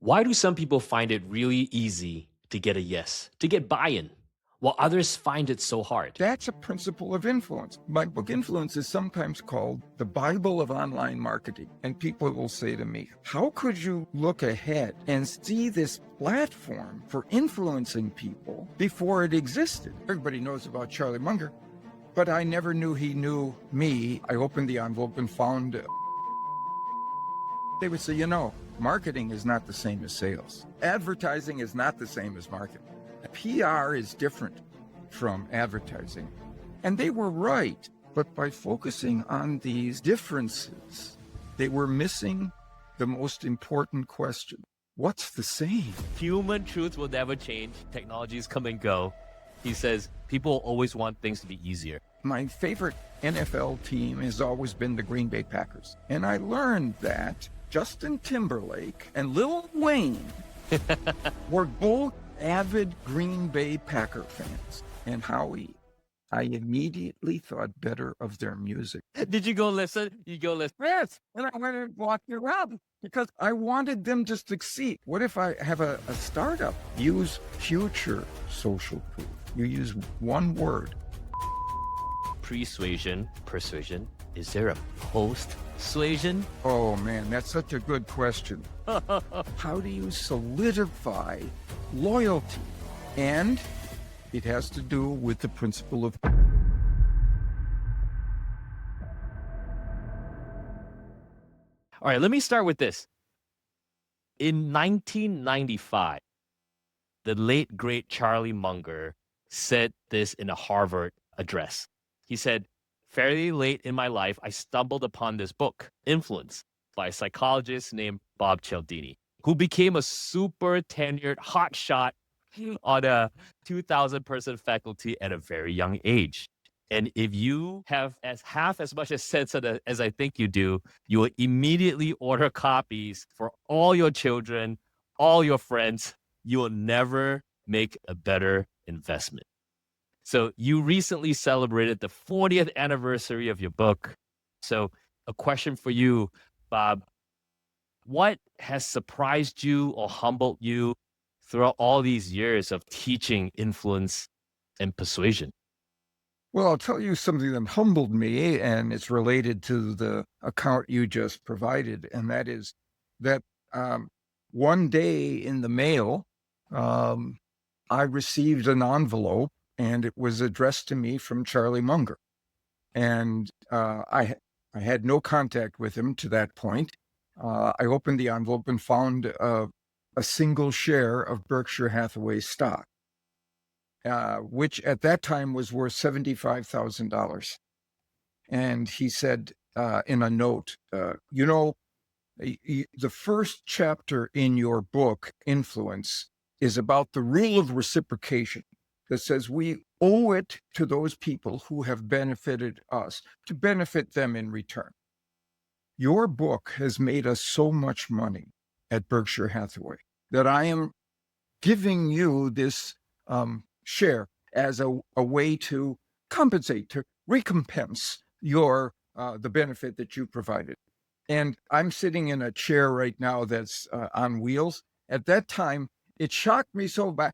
Why do some people find it really easy to get a yes, to get buy-in, while others find it so hard? That's a principle of influence. My book, Influence, is sometimes called the Bible of online marketing. And people will say to me, how could you look ahead and see this platform for influencing people before it existed? Everybody knows about Charlie Munger, but I never knew he knew me. I opened the envelope and found they would say, marketing is not the same as sales. Advertising is not the same as marketing. PR is different from advertising. And they were right, but by focusing on these differences, they were missing the most important question. What's the same? Human truth will never change. Technologies come and go. He says people always want things to be easier. My favorite NFL team has always been the Green Bay Packers. And I learned that Justin Timberlake and Lil Wayne were both avid Green Bay Packer fans. And Howie, I immediately thought better of their music. Did you go listen? You go listen. Yes, and I went and walked around because I wanted them to succeed. What if I have a startup? Use future social proof. You use one word. Pre-suasion, persuasion. Is there a post-suasion? Oh man, that's such a good question. How do you solidify loyalty? And it has to do with the principle of... All right, let me start with this. In 1995, the late, great Charlie Munger said this in a Harvard address. He said, fairly late in my life, I stumbled upon this book, Influence, by a psychologist named Bob Cialdini, who became a super tenured hotshot on a 2,000-person faculty at a very young age. And if you have half as much sense as I think you do, you will immediately order copies for all your children, all your friends. You will never make a better investment. So you recently celebrated the 40th anniversary of your book. So a question for you, Bob. What has surprised you or humbled you throughout all these years of teaching influence and persuasion? Well, I'll tell you something that humbled me, and it's related to the account you just provided, and that is that one day in the mail, I received an envelope, and it was addressed to me from Charlie Munger. And I had no contact with him to that point. I opened the envelope and found a single share of Berkshire Hathaway stock, which at that time was worth $75,000. And he said in a note, the first chapter in your book, Influence, is about the rule of reciprocation that says we owe it to those people who have benefited us to benefit them in return. Your book has made us so much money at Berkshire Hathaway that I am giving you this share as a way to compensate, to recompense your the benefit that you provided. And I'm sitting in a chair right now that's on wheels. At that time, it shocked me so bad.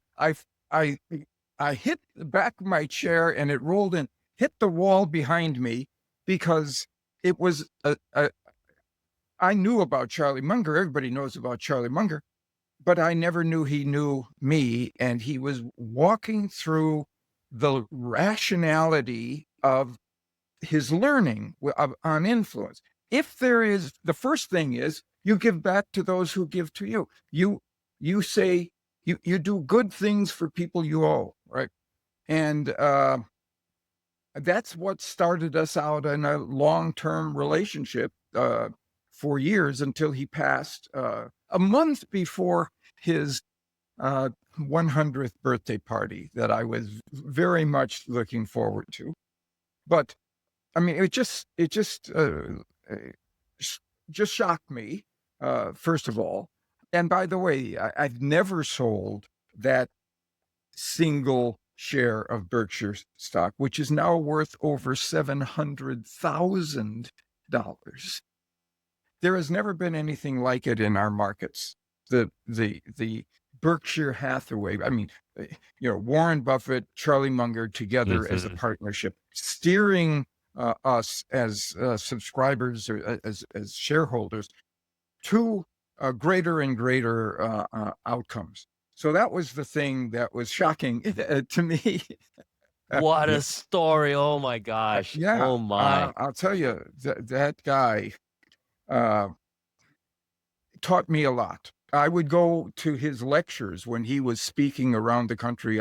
I hit the back of my chair and it rolled in, hit the wall behind me because it was I knew about Charlie Munger. Everybody knows about Charlie Munger, but I never knew he knew me. And he was walking through the rationality of his learning on influence. If there is, the first thing is you give back to those who give to you. You say, you do good things for people you owe, right? And that's what started us out in a long-term relationship for years until he passed a month before his 100th birthday party that I was very much looking forward to. But I mean, it just shocked me, first of all. And by the way, I've never sold that single share of Berkshire stock, which is now worth over $700,000. There has never been anything like it in our markets. the Berkshire Hathaway, I mean, Warren Buffett, Charlie Munger together as a Mhm. partnership, steering us as subscribers or as shareholders to greater and greater outcomes. So that was the thing that was shocking to me. What Yeah, a story. Oh my gosh. yeah, Oh my. I'll tell you that guy uh, taught me a lot. I would go to his lectures when he was speaking around the country.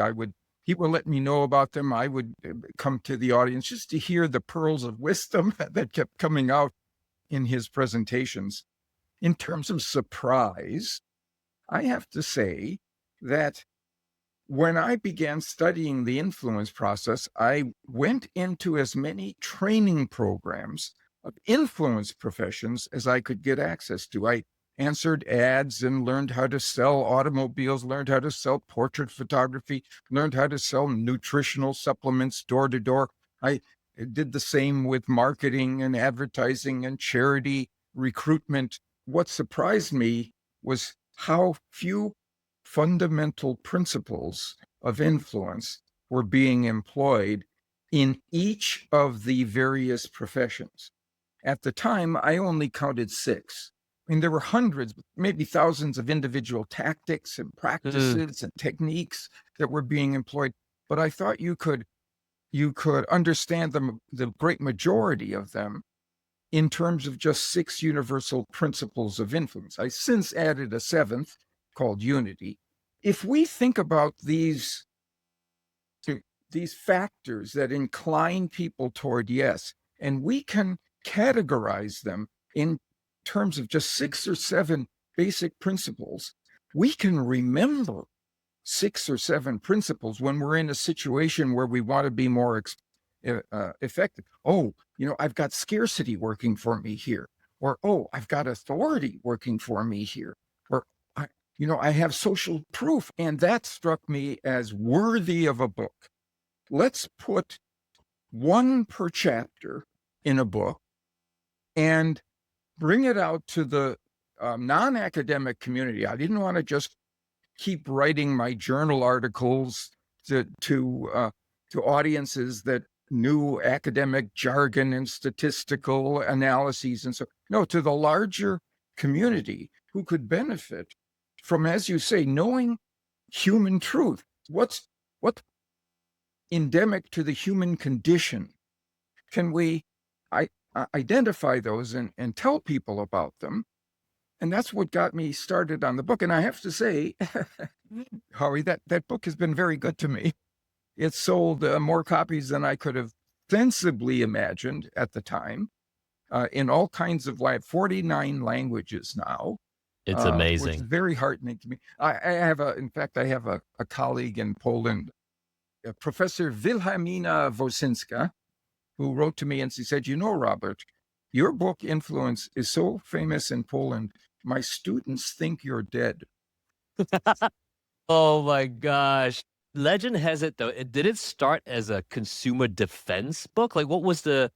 He would let me know about them. I would come to the audience just to hear the pearls of wisdom that kept coming out in his presentations. In terms of surprise, I have to say that when I began studying the influence process, I went into as many training programs of influence professions as I could get access to. I answered ads and learned how to sell automobiles, learned how to sell portrait photography, learned how to sell nutritional supplements door to door. I did the same with marketing and advertising and charity recruitment. What surprised me was how few fundamental principles of influence were being employed in each of the various professions. At the time, I only counted 6. I mean, there were hundreds, maybe thousands of individual tactics and Mm. practices and techniques that were being employed, but I thought you could understand the great majority of them in terms of just 6 universal principles of influence. I since added a 7th called unity. If we think about these factors that incline people toward yes, and we can categorize them in terms of just 6 or 7 basic principles, we can remember 6 or 7 principles when we're in a situation where we want to be more effective. Oh, I've got scarcity working for me here. Or, oh, I've got authority working for me here. Or, I have social proof. And that struck me as worthy of a book. Let's put one per chapter in a book and bring it out to the non-academic community. I didn't want to just keep writing my journal articles to audiences that knew academic jargon and statistical analyses and so. No, to the larger community who could benefit from, as you say, knowing human truth. What's endemic to the human condition? Can we identify those and tell people about them? And that's what got me started on the book. And I have to say, Howie, that book has been very good to me. It sold more copies than I could have sensibly imagined at the time, in all kinds of 49 languages now, It's which is amazing. very heartening to me. In fact, I have a colleague in Poland, Professor Wilhelmina Wosinska, who wrote to me and she said, Robert, your book Influence is so famous in Poland. My students think you're dead. Oh my gosh. Legend has it though. Did it start as a consumer defense book? Like Yeah. what was In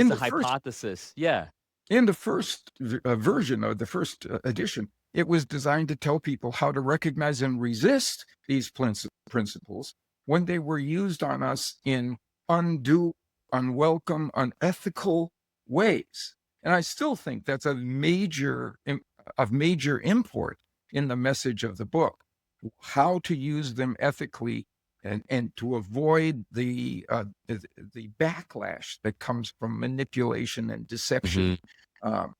the the first hypothesis? Yeah. in the first version of the first edition, it was designed to tell people how to recognize and resist these principles when they were used on us in undue, unwelcome, unethical ways. And I still think that's of major import in the message of the book, how to use them ethically and to avoid the backlash that comes from manipulation and deception. Mhm. Um,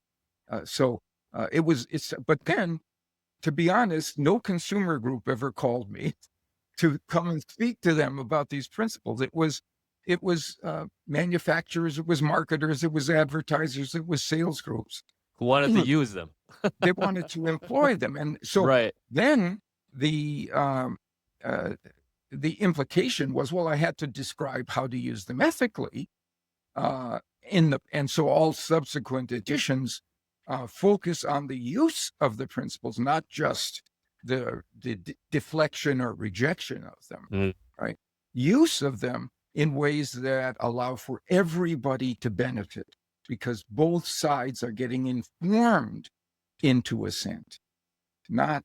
but then, to be honest, no consumer group ever called me to come and speak to them about these principles. It was manufacturers, it was marketers, it was advertisers, it was sales groups. Who wanted to use them? They wanted to employ them, and so Right. then the um, uh, the implication was, well, I had to describe how to use them ethically. And so all subsequent editions focus on the use of the principles, not just the deflection or rejection of them, Mm. right? Use of them in ways that allow for everybody to benefit, because both sides are getting informed into assent. not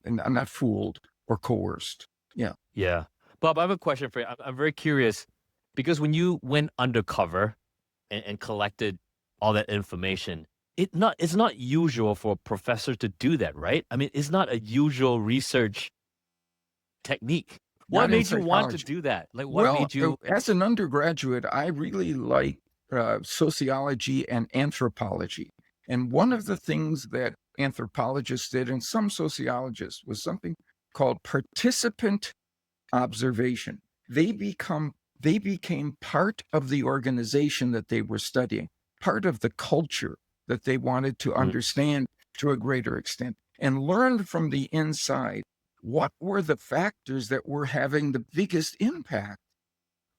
not fooled or coerced. Yeah. Yeah. Bob, I have a question for you. I'm very curious because when you went undercover and collected all that information, it's not usual for a professor to do that, right? I mean, it's not a usual research technique. What Not in made you want to psychology. do that? Like, what Well, made you? as an undergraduate, I really like sociology and anthropology. And one of the things that anthropologists did and some sociologists was something called participant observation. They became part of the organization that they were studying, part of the culture that they wanted to Mm, understand to a greater extent, and learned from the inside what were the factors that were having the biggest impact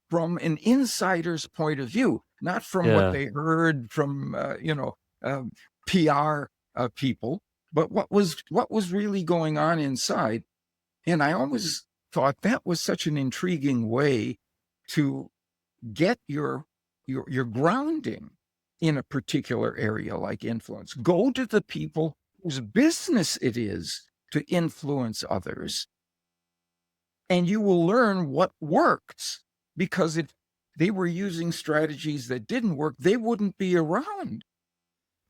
from an insider's point of view, not from what yeah. they heard from um, PR people, but what was really going on inside. And I always thought that was such an intriguing way to get your grounding in a particular area like influence. Go to the people whose business it is to influence others, and you will learn what works. Because if they were using strategies that didn't work, they wouldn't be around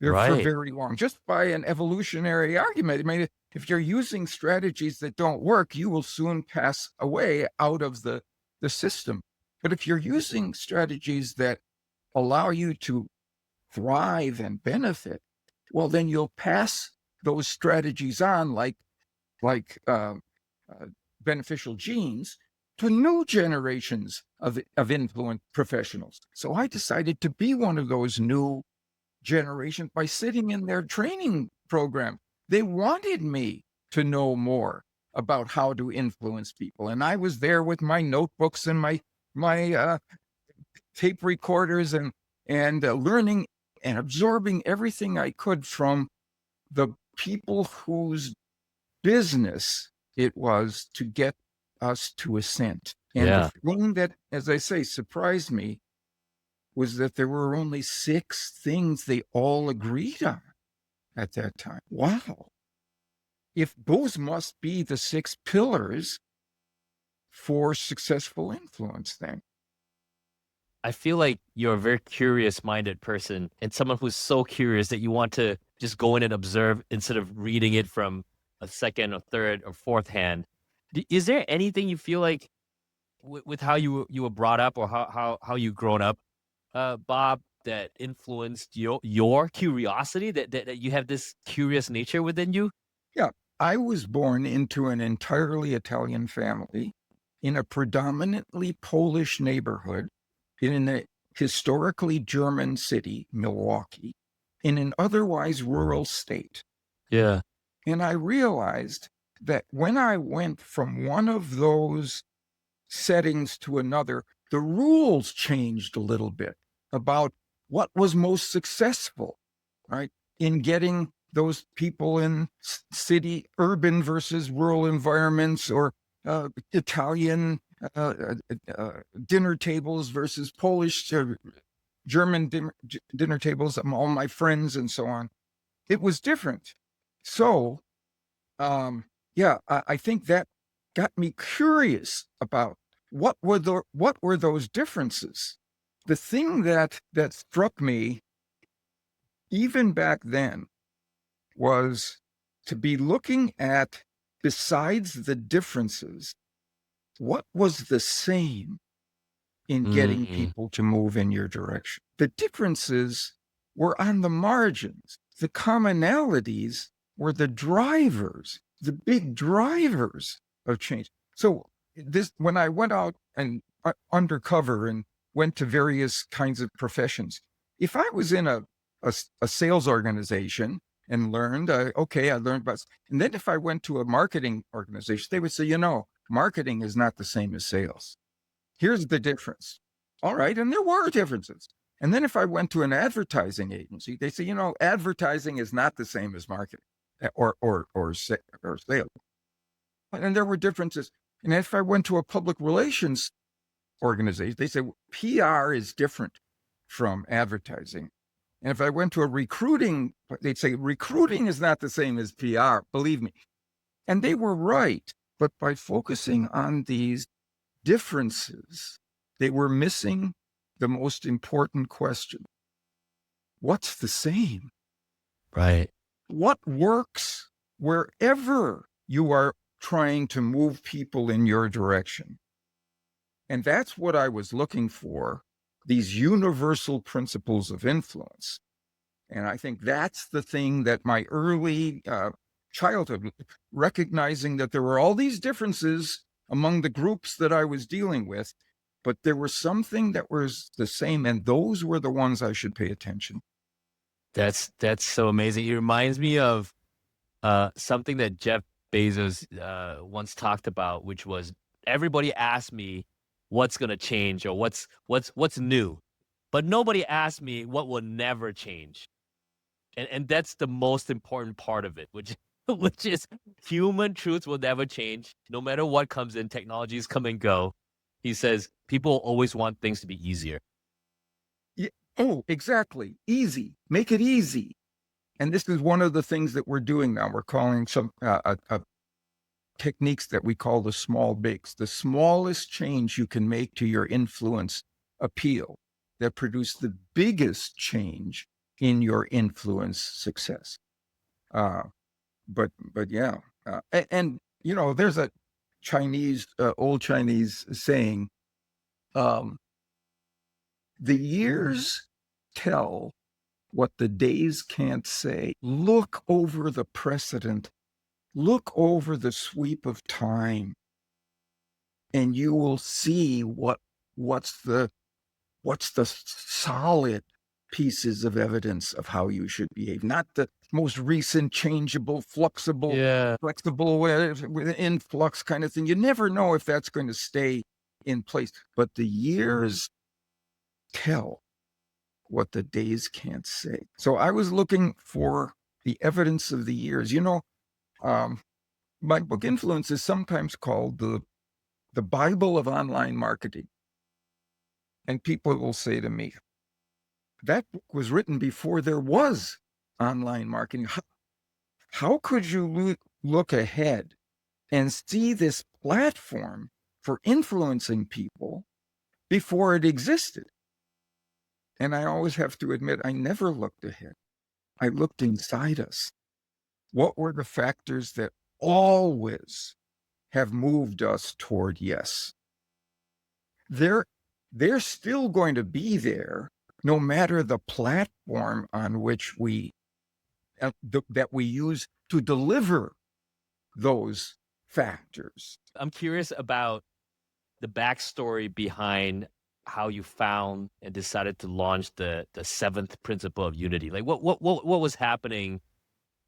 there for Right. very long, just by an evolutionary argument. I mean, if you're using strategies that don't work, you will soon pass away out of the system. But if you're using strategies that allow you to thrive and benefit, well, then you'll pass those strategies on like beneficial genes to new generations of influent professionals. So I decided to be one of those new generation by sitting in their training program. They wanted me to know more about how to influence people, and I was there with my notebooks and my tape recorders and learning and absorbing everything I could from the people whose business it was to get us to ascent. And the Yeah. thing that, as I say, surprised me was that there were only 6 things they all agreed on at that time. Wow. If those must be the 6 pillars for successful influence, then. I feel like you're a very curious minded person and someone who's so curious that you want to just go in and observe instead of reading it from a second or third or fourth hand. Is there anything you feel like with how you were brought up or how you grown up, Bob, that influenced your curiosity that you have this curious nature within you? Yeah, I was born into an entirely Italian family in a predominantly Polish neighborhood in a historically German city, Milwaukee, in an otherwise rural state. Yeah. And I realized that when I went from one of those settings to another, the rules changed a little bit about what was most successful, right, in getting those people in city, urban versus rural environments, or Italian dinner tables versus Polish or German dinner tables, all my friends and so on. It was different. So, yeah, I think that got me curious about what were those differences. The thing that struck me even back then was to be looking at, besides the differences, what was the same in getting Mm, people to move in your direction. The differences were on the margins. The commonalities were the drivers, the big drivers of change. So when I went out and undercover and went to various kinds of professions, if I was in a sales organization and learned, okay, I learned about, and then if I went to a marketing organization, they would say, marketing is not the same as sales. Here's the difference. All right. And there were differences. And then if I went to an advertising agency, they say, advertising is not the same as marketing or sales. And there were differences. And if I went to a public relations organization, they say PR is different from advertising. And if I went to a recruiting, they'd say, recruiting is not the same as PR, believe me. And they were right. But by focusing on these differences, they were missing the most important question. What's the same? Right. What works wherever you are trying to move people in your direction? And that's what I was looking for, these universal principles of influence. And I think that's the thing that my early childhood, recognizing that there were all these differences among the groups that I was dealing with, but there was something that was the same, and those were the ones I should pay attention. That's so amazing. It reminds me of something that Jeff Bezos once talked about, which was everybody asked me what's going to change or what's new, but nobody asked me what will never change. And that's the most important part of it, which which is human truths will never change. No matter what comes in, technologies come and go. He says people always want things to be easier. Yeah. Oh, exactly. Easy. Make it easy. And this is one of the things that we're doing now. We're calling some techniques that we call the small bakes. The smallest change you can make to your influence appeal that produce the biggest change in your influence success. But yeah, and you know, there's a Chinese, old Chinese saying, the years tell what the days can't say. Look over the precedent, look over the sweep of time, and you will see what's the solid pieces of evidence of how you should behave, not the most recent changeable, flexible with influx kind of thing. You never know if that's going to stay in place, but the years tell what the days can't say. So I was looking for the evidence of the years. You know, my book Influence is sometimes called the Bible of online marketing. And people will say to me, that book was written before there was online marketing. How could you look ahead and see this platform for influencing people before it existed? And I always have to admit, I never looked ahead. I looked inside us. What were the factors that always have moved us toward yes? They're still going to be there, no matter the platform on which that we use to deliver those factors. I'm curious about the backstory behind how you found and decided to launch the seventh principle of unity. Like what was happening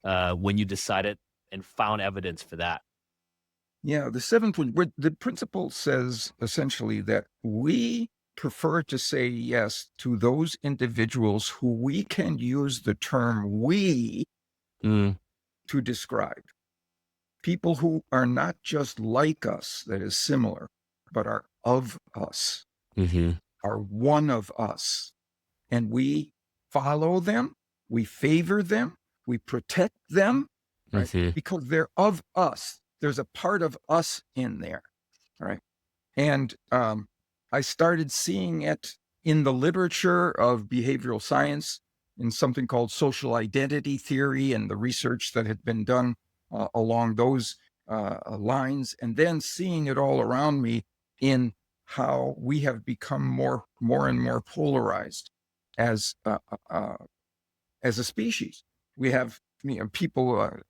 when you decided and found evidence for that? Yeah, the seventh one, the principle says essentially that we prefer to say yes to those individuals who we can use the term we to describe. People who are not just like us, that is similar, but are of us, are one of us. And we follow them, we favor them, we protect them, right? Because they're of us. There's a part of us in there, right? And I started seeing it in the literature of behavioral science, in something called social identity theory and the research that had been done along those lines, and then seeing it all around me in how we have become more and more polarized as a species. We have people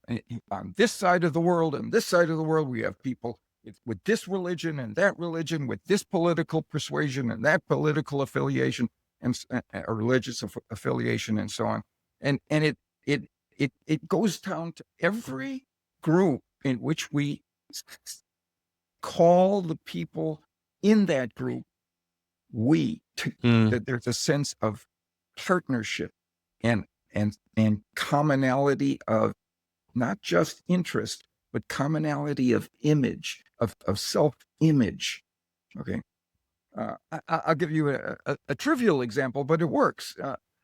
on this side of the world and this side of the world. We have people with this religion and that religion, with this political persuasion and that political affiliation and religious affiliation and so on. And it goes down to every group in which we call the people in that group that there's a sense of partnership and commonality of not just interest, but commonality of image, of self-image. Okay. I'll give you a trivial example, but it works.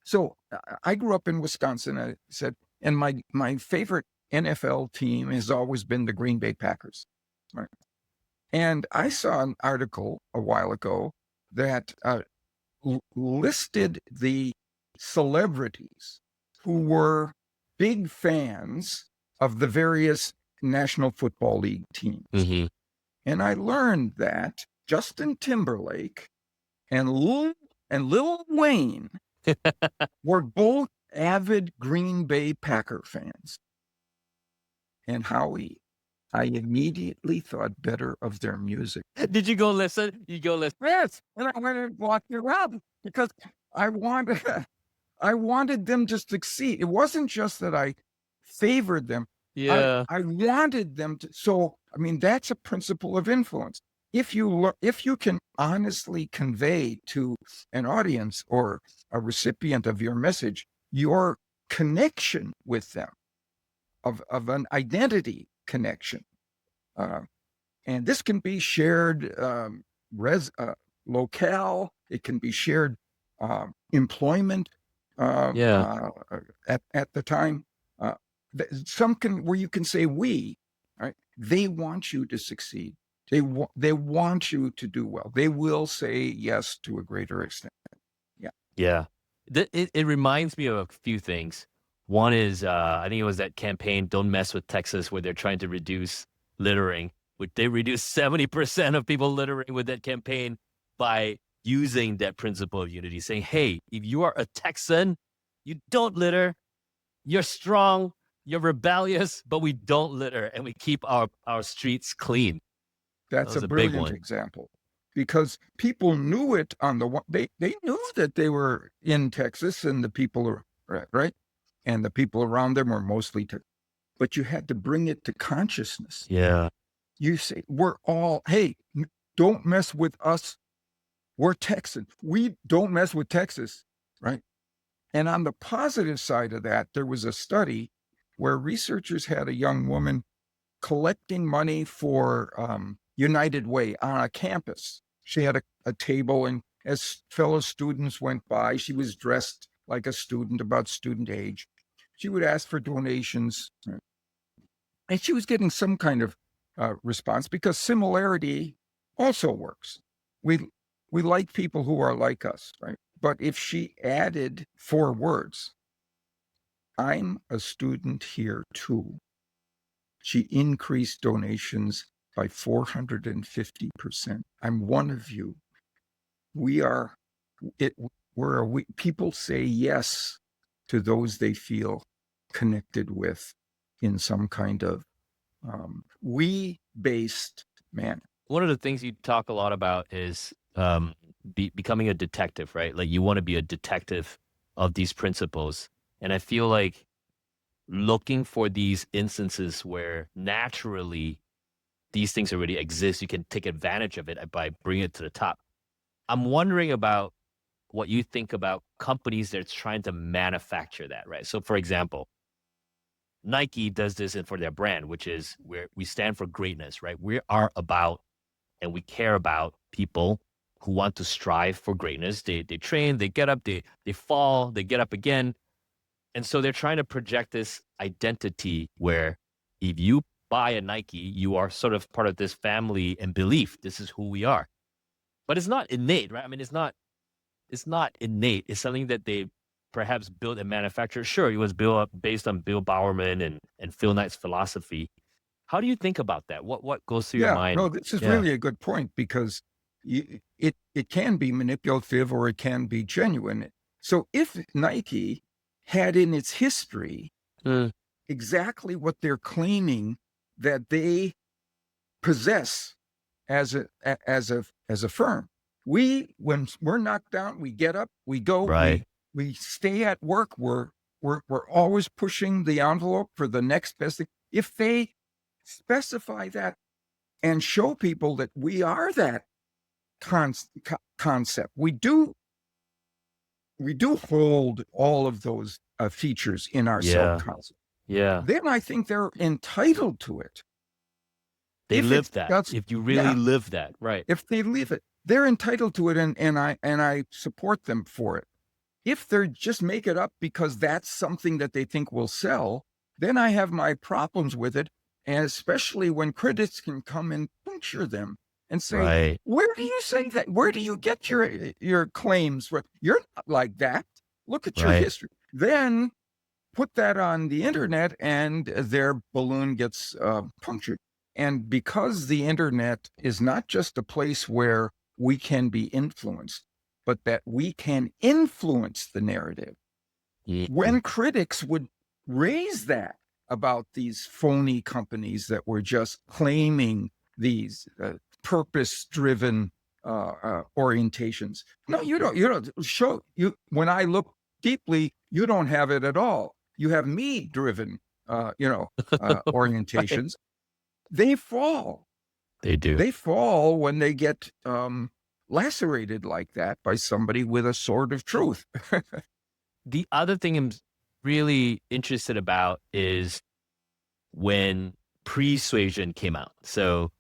So I grew up in Wisconsin, I said, and my favorite NFL team has always been the Green Bay Packers. Right. And I saw an article a while ago that listed the celebrities who were big fans of the various National Football League teams. Mm-hmm. And I learned that Justin Timberlake and Lil Wayne were both avid Green Bay Packer fans. And Howie, I immediately thought better of their music. Did you go listen? You go listen. Yes, and I went and walked around because I wanted them to succeed. It wasn't just that I favored them. Yeah. I wanted them to. So, I mean, that's a principle of influence. If you can honestly convey to an audience or a recipient of your message your connection with them, of an identity connection, and this can be shared locale, it can be shared employment Yeah. at the time. Some can, where you can say we, right? They want you to succeed. They want you to do well. They will say yes to a greater extent. Yeah. Yeah. It reminds me of a few things. One is, I think it was that campaign, Don't Mess with Texas, where they're trying to reduce littering, which they reduced 70% of people littering with that campaign by using that principle of unity, saying, hey, if you are a Texan, you don't litter, you're strong, you're rebellious, but we don't litter and we keep our streets clean. That's was a a big brilliant one. example, because people knew it on the one. They knew that they were in Texas, and the people are right, and the people around them were mostly Texas. But you had to bring it to consciousness. Yeah. You say, we're all, hey, don't mess with us. We're Texan. We don't mess with Texas, right? And on the positive side of that, there was a study where researchers had a young woman collecting money for United Way on a campus. She had a table, and as fellow students went by, she was dressed like a student, about student age. She would ask for donations, and she was getting some kind of response, because similarity also works. We like people who are like us, right? But if she added 4 words, I'm a student here too, she increased donations by 450%. I'm one of you. We are it. People say yes to those they feel connected with in some kind of we-based manner. One of the things you talk a lot about is becoming a detective, right? Like you want to be a detective of these principles. And I feel like looking for these instances where naturally these things already exist, you can take advantage of it by bringing it to the top. I'm wondering about what you think about companies that's trying to manufacture that, right? So for example, Nike does this for their brand, which is where we stand for greatness, right? We are about and we care about people who want to strive for greatness. They train, they get up, they fall, they get up again. And so they're trying to project this identity where if you buy a Nike, you are sort of part of this family and belief. This is who we are. But it's not innate, right? I mean, it's not innate. It's something that they perhaps built and manufactured. Sure, it was built up based on Bill Bowerman and Phil Knight's philosophy. How do you think about that? What goes through your mind? No, this is really a good point, because it can be manipulative or it can be genuine. So if Nike had in its history exactly what they're claiming that they possess as a firm, when we're knocked down, we get up, we go, Right. we stay at work, we're always pushing the envelope for the next best thing. If they specify that and show people that we are that concept, we do hold all of those features in our subconscious. Yeah. Then I think they're entitled to it. They If live it's that. just- If you really live that, right? If they live it, they're entitled to it, and I support them for it. If they're just make it up because that's something that they think will sell, then I have my problems with it. And especially when critics can come and puncture them and say, Right. where do you say that? Where do you get your claims? You're not like that. Look at your Right. history. Then put that on the internet and their balloon gets punctured. And because the internet is not just a place where we can be influenced, but that we can influence the narrative. Mhm. When critics would raise that about these phony companies that were just claiming these purpose-driven orientations. No, you don't. You don't show you. When I look deeply, you don't have it at all. You have me-driven, Right. orientations. They fall. They do. They fall when they get lacerated like that by somebody with a sword of truth. The other thing I'm really interested about is when Pre-suasion came out. So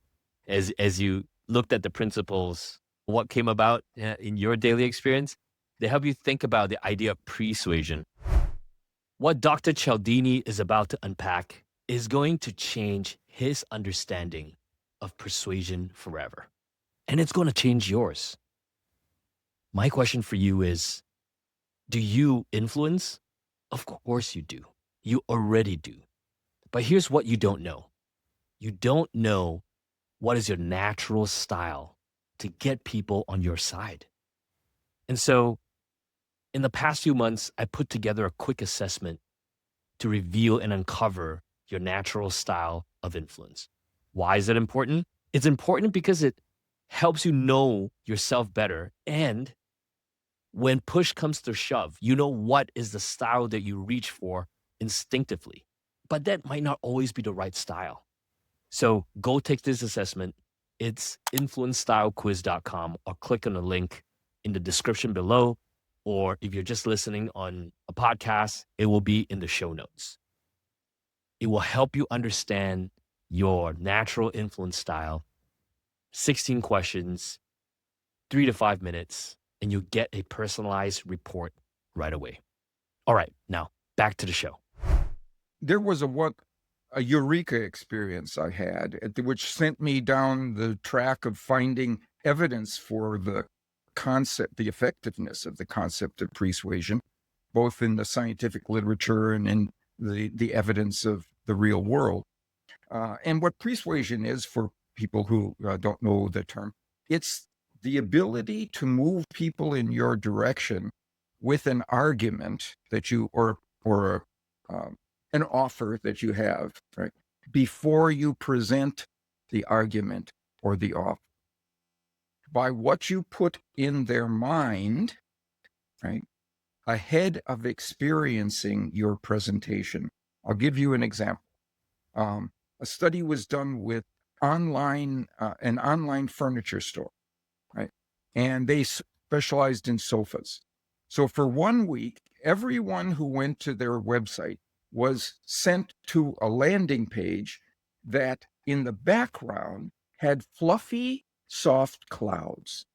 as you looked at the principles, what came about in your daily experience, they help you think about the idea of persuasion. What Dr. Cialdini is about to unpack is going to change his understanding of persuasion forever. And it's going to change yours. My question for you is, do you influence? Of course you do. You already do. But here's what you don't know. You don't know what is your natural style to get people on your side. And so in the past few months, I put together a quick assessment to reveal and uncover your natural style of influence. Why is it important? It's important because it helps you know yourself better. And when push comes to shove, you know what is the style that you reach for instinctively. But that might not always be the right style. So go take this assessment. It's influencestylequiz.com, or click on the link in the description below. Or if you're just listening on a podcast, it will be in the show notes. It will help you understand your natural influence style. 16 questions, 3 to 5 minutes, and you get a personalized report right away. All right, now back to the show. There was a eureka experience I had, which sent me down the track of finding evidence for the concept, the effectiveness of the concept of persuasion, both in the scientific literature and in the evidence of the real world. And what persuasion is, for people who don't know the term, it's the ability to move people in your direction with an argument that you or an offer that you have, right, before you present the argument or the offer. By what you put in their mind, right, ahead of experiencing your presentation. I'll give you an example. A study was done with an online furniture store, right? And they specialized in sofas. So for 1 week, everyone who went to their website was sent to a landing page that in the background had fluffy, soft clouds.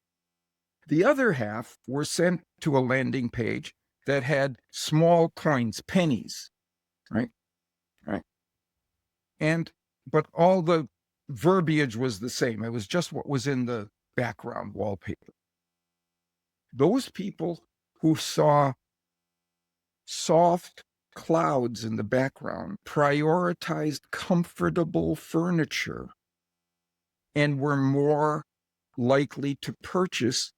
The other half were sent to a landing page that had small coins, pennies, right? Right. But all the verbiage was the same. It was just what was in the background wallpaper. Those people who saw soft clouds in the background prioritized comfortable furniture and were more likely to purchase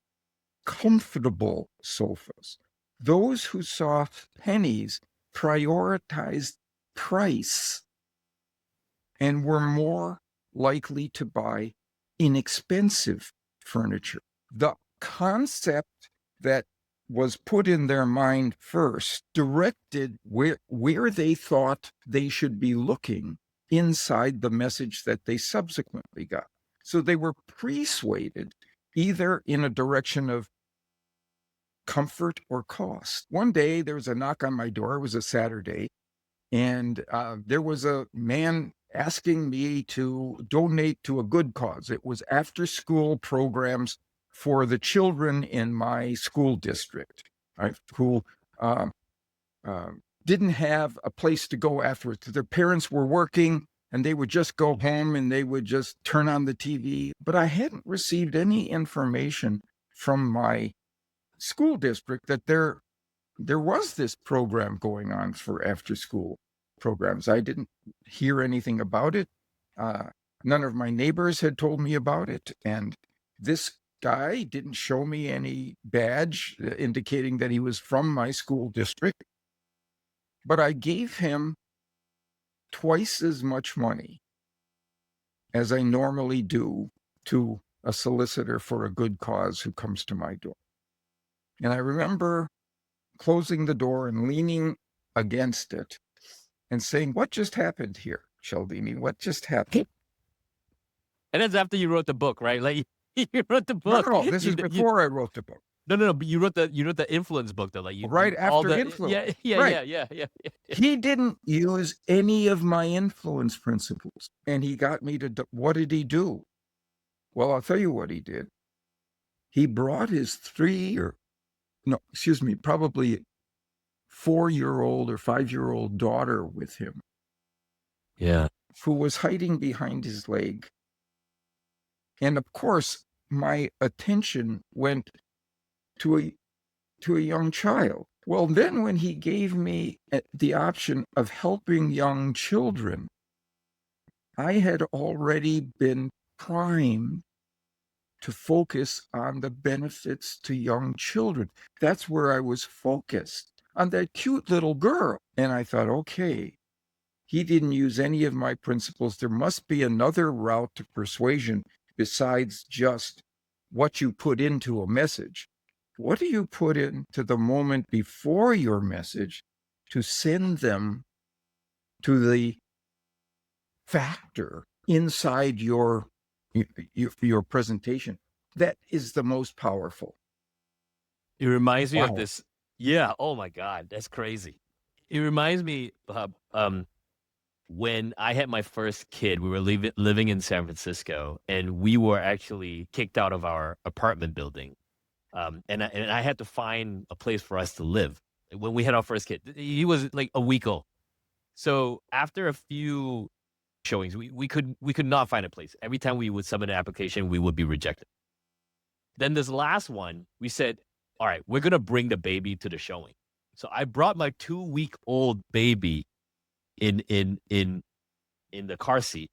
comfortable sofas. Those who saw pennies prioritized price and were more likely to buy inexpensive furniture. The concept that was put in their mind first directed where they thought they should be looking inside the message that they subsequently got. So they were persuaded either in a direction of comfort or cost. One day there was a knock on my door. It was a Saturday. And there was a man asking me to donate to a good cause. It was after school programs for the children in my school district. right? Who didn't have a place to go afterwards. Their parents were working and they would just go home and they would just turn on the TV. But I hadn't received any information from my school district that there was this program going on for after school programs. I didn't hear anything about it. None of my neighbors had told me about it. And this guy didn't show me any badge indicating that he was from my school district. But I gave him twice as much money as I normally do to a solicitor for a good cause who comes to my door. And I remember closing the door and leaning against it and saying, "What just happened here, Cialdini? What just happened?" And that's after you wrote the book, right? Like you wrote the book. No, this is before I wrote the book. No. But you wrote the influence book though, like Right after the influence. Yeah. Right. Yeah. He didn't use any of my influence principles, and he got me to what did he do? Well, I'll tell you what he did. He brought his probably 4-year-old or 5-year-old daughter with him. Yeah. Who was hiding behind his leg. And of course, my attention went to a young child. Well, then when he gave me the option of helping young children, I had already been primed to focus on the benefits to young children. That's where I was focused, on that cute little girl. And I thought, okay, he didn't use any of my principles. There must be another route to persuasion besides just what you put into a message. What do you put into the moment before your message to send them to the factor inside your presentation that is the most powerful? It reminds me of Wow. this. Yeah. Oh my God, that's crazy. It reminds me of when I had my first kid. We were living in San Francisco, and we were actually kicked out of our apartment building. And I had to find a place for us to live when we had our first kid. He was like a week old. So after a few showings, we could not find a place. Every time we would submit an application, we would be rejected. Then this last one, we said, all right, we're gonna bring the baby to the showing. So I brought my 2-week-old baby in the car seat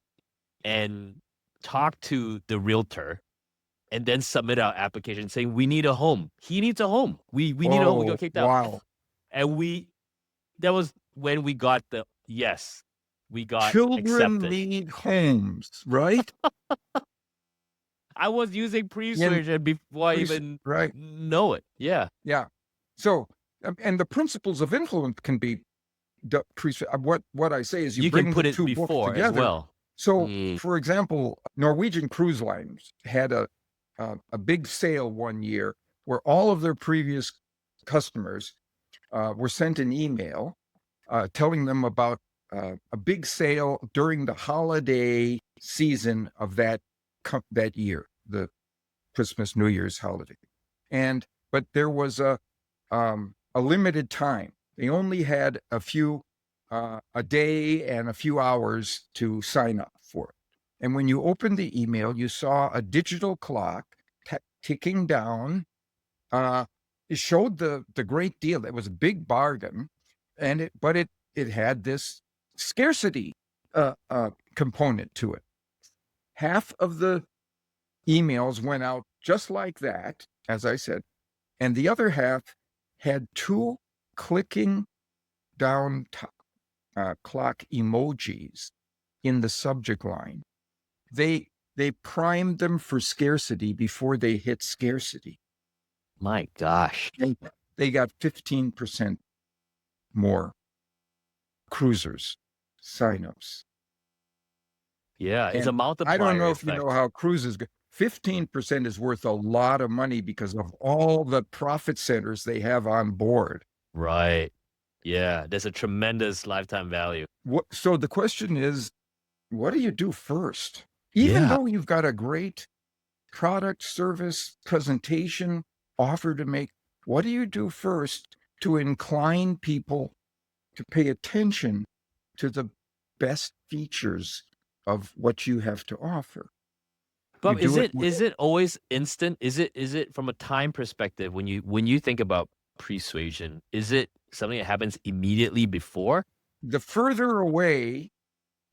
and talked to the realtor, and then submit our application saying we need a home. He needs a home. We need a home. We got kicked out. Wow. And that was when we got the yes. We got Children accepted. need homes, right? I was using pre-suasion before I even know it. Yeah. Yeah. So, and the principles of influence can be what I say is you bring can put the it two books before together. as well. So, for example, Norwegian Cruise Lines had a big sale one year where all of their previous customers were sent an email telling them about a big sale during the holiday season of that year, the Christmas, New Year's holiday. But there was a limited time. They only had a day and a few hours to sign up for it. And when you opened the email, you saw a digital clock ticking down. It showed the great deal. It was a big bargain, but it had this scarcity component to it. Half of the emails went out just like that, as I said, and the other half had 2 clicking down clock emojis in the subject line. They primed them for scarcity before they hit scarcity. My gosh. They got 15% more cruisers signups. Yeah, it's a multiplier. I don't know if effect. you know how cruises go. 15% is worth a lot of money because of all the profit centers they have on board. Right. Yeah, there's a tremendous lifetime value. So the question is, what do you do first? Even though you've got a great product, service, presentation, offer to make, What do you do first to incline people to pay attention to the best features of what you have to offer? You But do it with is it always instant? Is it from a time perspective when you think about persuasion, is it something that happens immediately before? the further away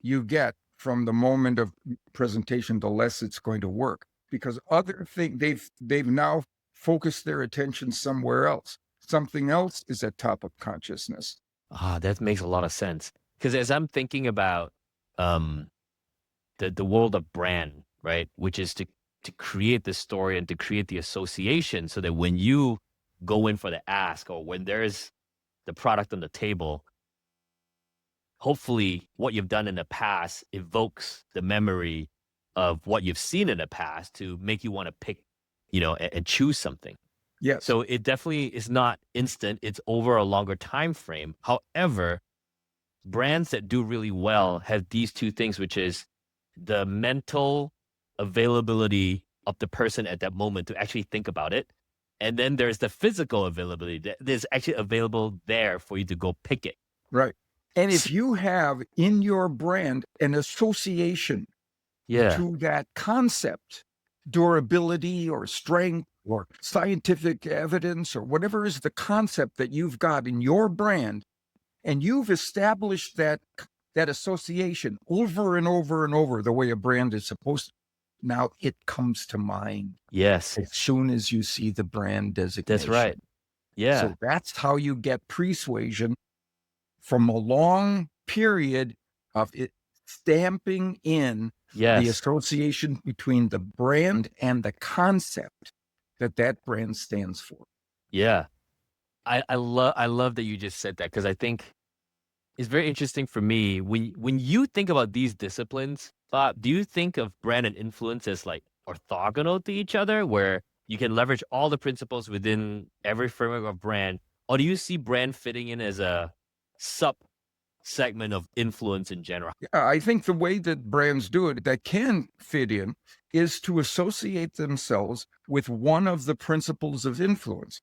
you get from the moment of presentation, the less it's going to work because other thing they've now focused their attention somewhere else. Something else is at top of consciousness. Ah, that makes a lot of sense. Because as I'm thinking about um the world of brand, right? Which is to create the story and to create the association so that when you go in for the ask or when there's the product on the table, hopefully what you've done in the past evokes the memory of what you've seen in the past to make you want to pick, and choose something. Yes, So it definitely is not instant. It's over a longer time frame. However, brands that do really well have these two things, which is the mental availability of the person at that moment to actually think about it. And then there's the physical availability that is actually available there for you to go pick it. right. And S- if you have in your brand an association Yeah. to that concept, durability or strength or scientific evidence or whatever is the concept that you've got in your brand, and you've established that association over and over and over the way a brand is supposed to, now it comes to mind Yes. as soon as you see the brand That's right. designation. Yeah. So that's how you get persuasion from a long period of it stamping in the Yes. association between the brand and the concept that that brand stands for. Yeah. I love that you just said that because I think it's very interesting for me when you think about these disciplines. Do you think of brand and influence as like orthogonal to each other, where you can leverage all the principles within every framework of brand, or do you see brand fitting in as a sub segment of influence in general? I think the way that brands do it that can fit in is to associate themselves with one of the principles of influence.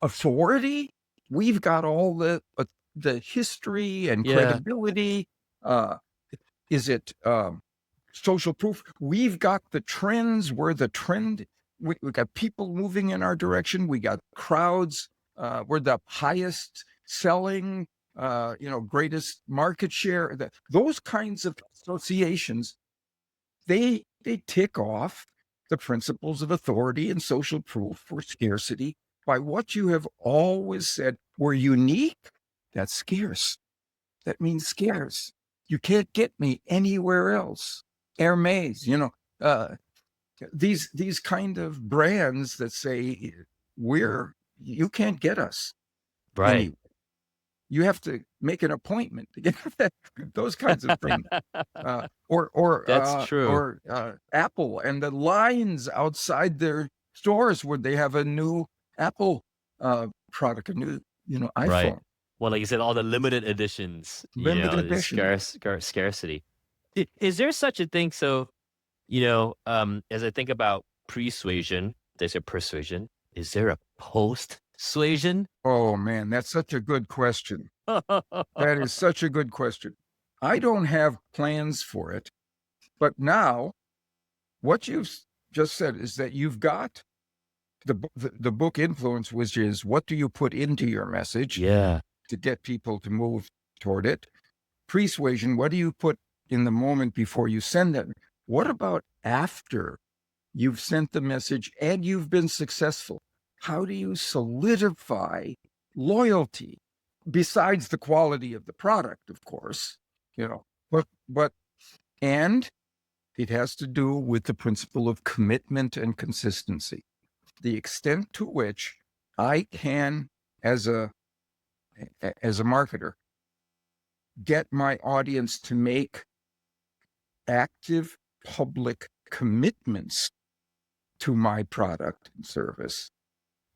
Authority, we've got all the history and Yeah. credibility. Uh, is it social proof? We've got the trends. We're the trend. We got people moving in our direction. We got crowds. We're the highest selling, greatest market share. Those kinds of associations, they tick off the principles of authority and social proof for scarcity by what you have always said. We're unique. That's scarce. That means scarce. You can't get me anywhere else. Hermes, uh, these kind of brands that say you can't get us Right. anywhere. You have to make an appointment to get that, those kinds of things. That's true. Or Apple and the lines outside their stores where they have a new Apple product, a new Right. iPhone, Well, like you said, all the limited editions, limited the edition. scarcity. Is there such a thing? So, as I think about persuasion, there's a persuasion. Is there a post-suasion? Oh man, that's such a good question. That is such a good question. I don't have plans for it, but now what you've just said is that you've got the book Influence, which is what do you put into your message Yeah. to get people to move toward it. Persuasion, what do you put in the moment before you send it? What about after you've sent the message and you've been successful? How do you solidify loyalty besides the quality of the product, of course, but and it has to do with the principle of commitment and consistency. The extent to which I can, as a marketer, get my audience to make active public commitments to my product and service.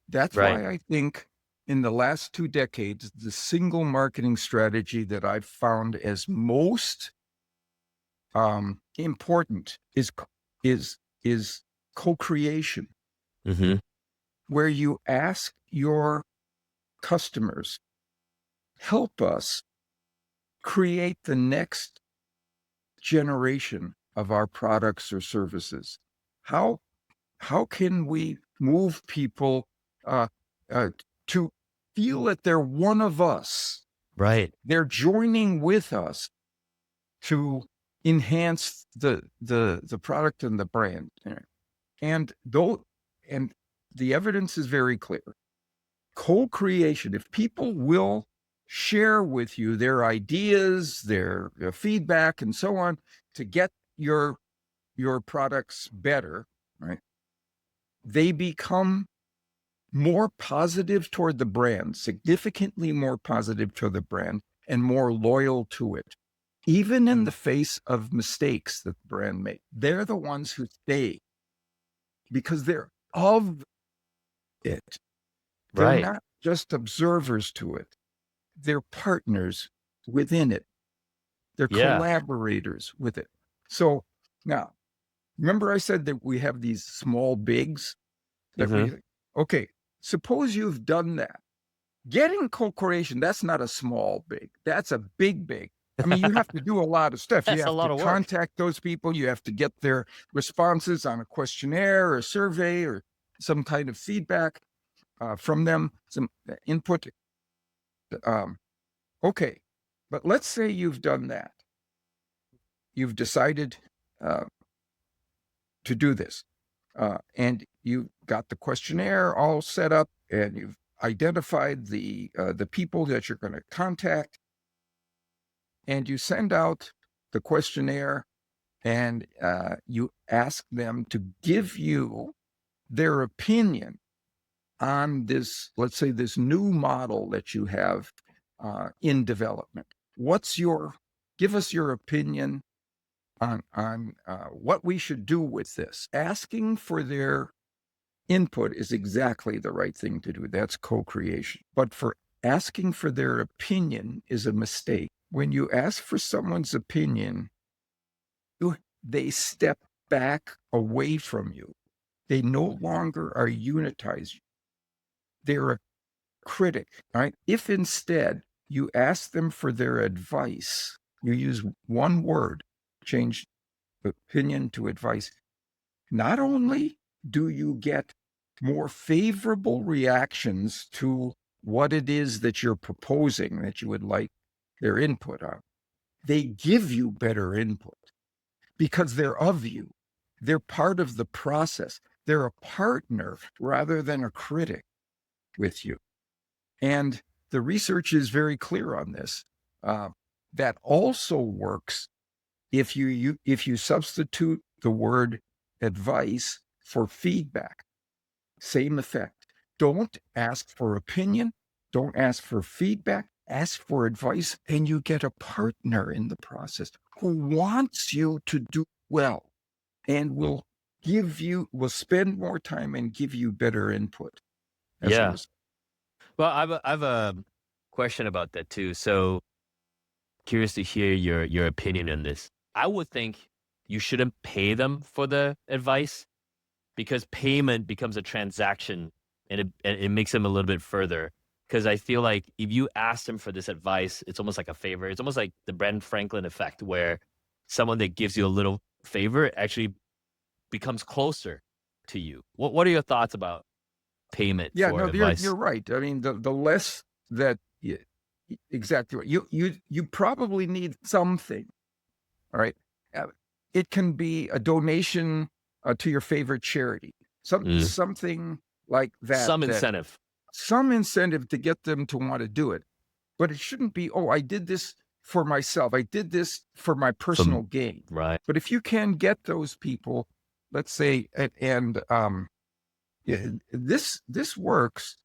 That's Right. why I think in the last 2 decades, the single marketing strategy that I've found as most important is co-creation. Hmm. where you ask your customers, help us create the next generation of our products or services. How can we move people uh, to feel that they're one of us? Right. They're joining with us to enhance the product and the brand. And the evidence is very clear. Co-creation, if people will share with you their ideas, their feedback, and so on, to get your products better, right? They become more positive toward the brand, significantly more positive to the brand, and more loyal to it. Even in the face of mistakes that the brand made, they're the ones who stay because they're of it. They're Right. not just observers to it. They're partners within it. They're Yeah. collaborators with it. So now, remember I said that we have these small bigs that Mm-hmm. okay, suppose you've done that. Getting co-creation, that's not a small big. That's a big big. I mean, you have to do a lot of stuff. You That's a have to lot of work. contact those people. You have to get their responses on a questionnaire or a survey or some kind of feedback from them, some input. Okay, but let's say you've done that. You've decided to do this, and you got the questionnaire all set up, and you've identified the people that you're going to contact, and you send out the questionnaire, and you ask them to give you their opinion on this, let's say, this new model that you have in development. Give us your opinion on what we should do with this. Asking for their input is exactly the right thing to do. That's co-creation. But for asking for their opinion is a mistake. When you ask for someone's opinion, they step back away from you. They no longer are unitized. They're a critic, right? If instead you ask them for their advice, you use one word, change opinion to advice, not only do you get more favorable reactions to what it is that you're proposing that you would like their input on, they give you better input because they're of you. They're part of the process. They're a partner rather than a critic with you. And the research is very clear on this. That also works if you substitute the word advice for feedback. Same effect. Don't ask for opinion. Don't ask for feedback. Ask for advice, and you get a partner in the process who wants you to do well and will spend more time and give you better input as a Yeah. result. Well, I have a question about that too. So curious to hear your opinion on this. I would think you shouldn't pay them for the advice because payment becomes a transaction and it makes them a little bit further. Because I feel like if you ask them for this advice, it's almost like a favor. It's almost like the Ben Franklin effect, where someone that gives you a little favor actually becomes closer to you. What are your thoughts about payment Yeah, for no, you're advice? right. I mean, the less that exactly right. You probably need something. All right, uh, it can be a donation to your favorite charity, Mm. something like that. Some That incentive. some incentive to get them to want to do it, but it shouldn't be. Oh, I did this for myself. I did this for my personal From gain. right. But if you can get those people, let's say, and yeah, this works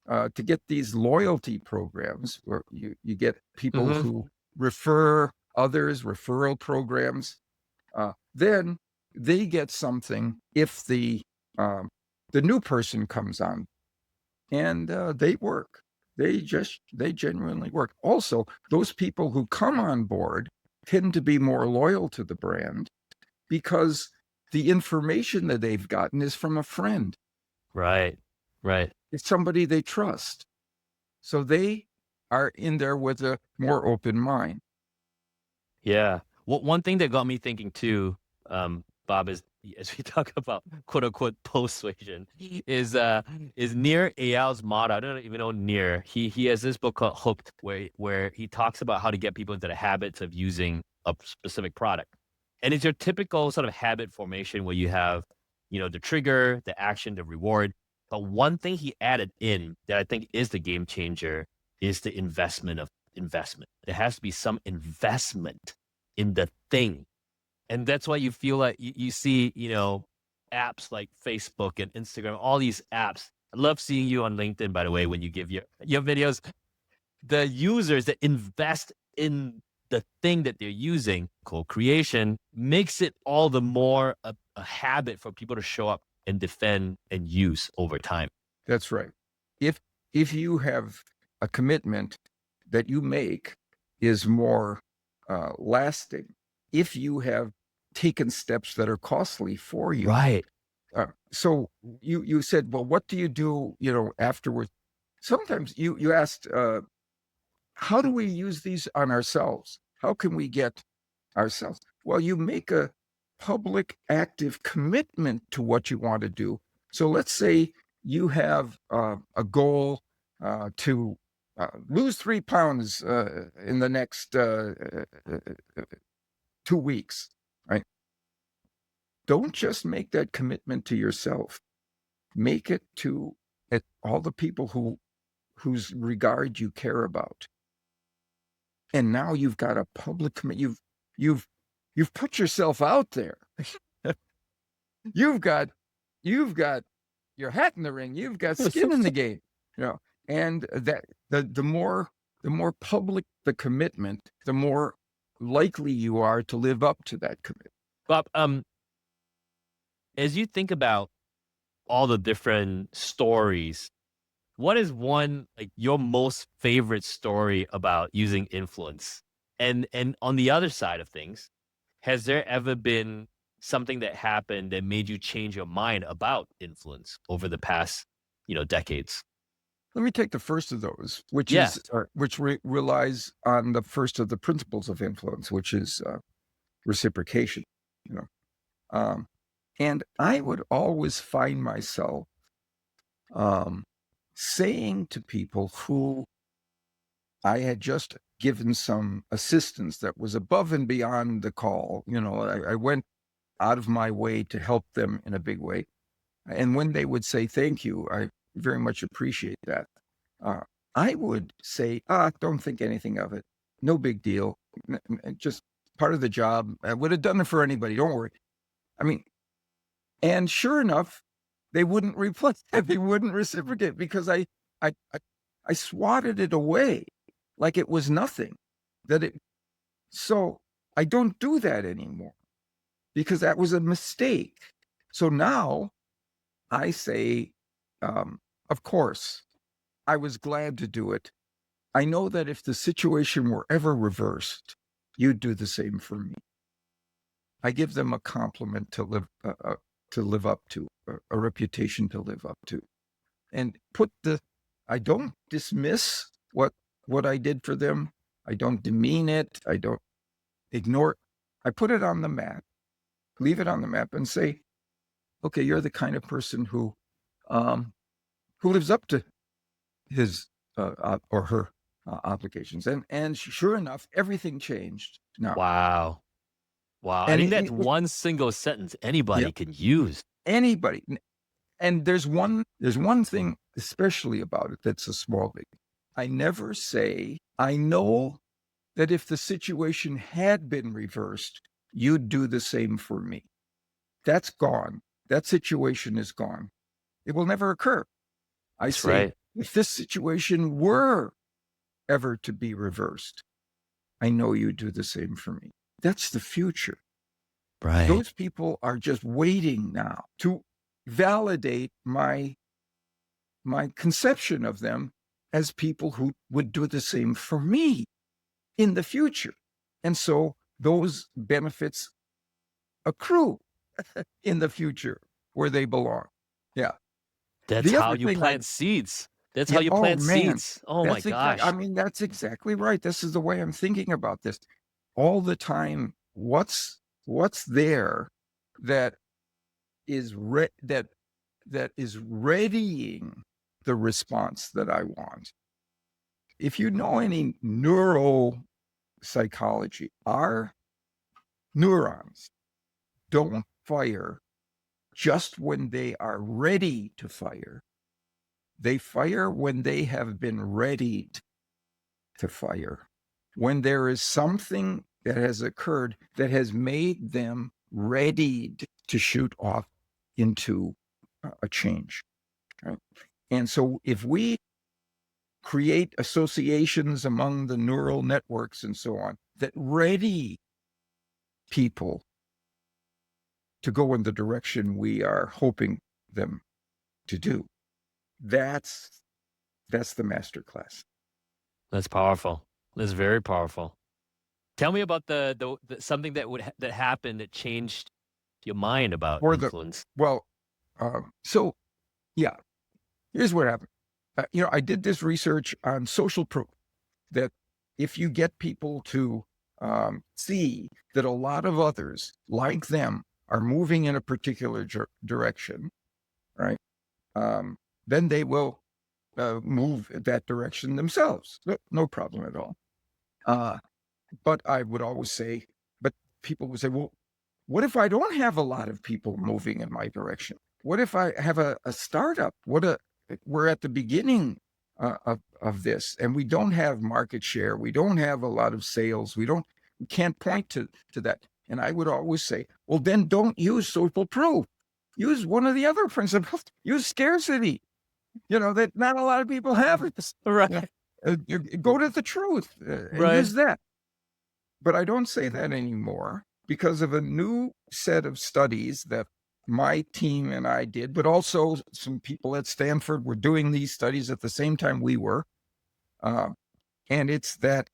to get these loyalty programs where you get people Hmm. who refer others, referral programs. Then they get something if the new person comes on, and they work. They genuinely work. Also, those people who come on board tend to be more loyal to the brand because the information that they've gotten is from a friend. Right. Right. It's somebody they trust. So they are in there with a more open mind. Yeah. Well, one thing that got me thinking too, Bob, is as we talk about quote unquote persuasion, is Nir Eyal's motto. I don't even know Nir. He has this book called Hooked, where he talks about how to get people into the habits of using a specific product. And it's your typical sort of habit formation where you have, the trigger, the action, the reward. But one thing he added in that I think is the game changer is the investment. There has to be some investment in the thing. And that's why you feel like you see, apps like Facebook and Instagram, all these apps. I love seeing you on LinkedIn, by the way, when you give your videos. The users that invest in the thing that they're using, co-creation, makes it all the more a habit for people to show up and defend and use over time. That's right. If you have a commitment that you make is more lasting, if you have taken steps that are costly for you. Right. So you said, well, what do you do, afterwards? Sometimes you asked, how do we use these on ourselves? How can we get ourselves? Well, you make a public active commitment to what you want to do. So let's say you have a goal to lose 3 pounds in the next 2 weeks, right? Don't just make that commitment to yourself. Make it to all the people whose regard you care about. And now you've got a public commitment. You've put yourself out there. You've got your hat in the ring. You've got skin in the game. And that the more public the commitment, the more likely you are to live up to that commitment. Bob, as you think about all the different stories, what is one like your most favorite story about using influence? And on the other side of things, has there ever been something that happened that made you change your mind about influence over the past, decades? Let me take the first of those, which Yeah. is which relies on the first of the principles of influence, which is reciprocation. And I would always find myself saying to people who I had just given some assistance that was above and beyond the call. I went out of my way to help them in a big way. And when they would say, thank you, I very much appreciate that. I would say, don't think anything of it. No big deal. Just part of the job. I would have done it for anybody. Don't worry. I mean, and sure enough, they wouldn't reply. They wouldn't reciprocate because I swatted it away like it was nothing. So I don't do that anymore because that was a mistake. So now I say, of course, I was glad to do it. I know that if the situation were ever reversed, you'd do the same for me. I give them a compliment to live up to, a reputation to live up to, and I don't dismiss what I did for them. I don't demean it. I don't ignore it. I put it on the map, leave it on the map, and say, okay, you're the kind of person who lives up to his or her obligations. And sure enough, everything changed. Now, Wow. I and think that's one single sentence anybody can use. Anybody. And there's one thing especially about it that's a small thing. I never say, I know that if the situation had been reversed, you'd do the same for me. That's gone. That situation is gone. It will never occur. I say, right. If this situation were ever to be reversed, I know you'd do the same for me. That's the future. Right. Those people are just waiting now to validate my conception of them as people who would do the same for me in the future. And so those benefits accrue in the future where they belong. Yeah. That's The how other you thing plant seeds. That's how you oh plant man, seeds. Oh my I gosh. mean, that's exactly right. This is the way I'm thinking about this all the time. What's there that is that is readying the response that I want? If you know any neuropsychology, our neurons don't fire just when they are ready to fire. They fire when they have been readied to fire. When there is something that has occurred that has made them readied to shoot off into a change. Right? And so if we create associations among the neural networks and so on that ready people to go in the direction we are hoping them to do, that's the master class. That's powerful. That's very powerful. Tell me about the something that that happened that changed your mind about Or the influence. well, so yeah, here's what happened. I did this research on social proof that if you get people to see that a lot of others like them are moving in a particular direction, right? Then they will move in that direction themselves. No problem at all. But I would always say, but people would say, well, what if I don't have a lot of people moving in my direction? What if I have a startup? We're at the beginning of this, and we don't have market share. We don't have a lot of sales. We can't point to that. And I would always say, well, then don't use social proof. Use one of the other principles. Use scarcity. That not a lot of people have it. Right. Go to the truth and Right. use that. But I don't say that anymore because of a new set of studies that my team and I did, but also some people at Stanford were doing these studies at the same time we were. And it's that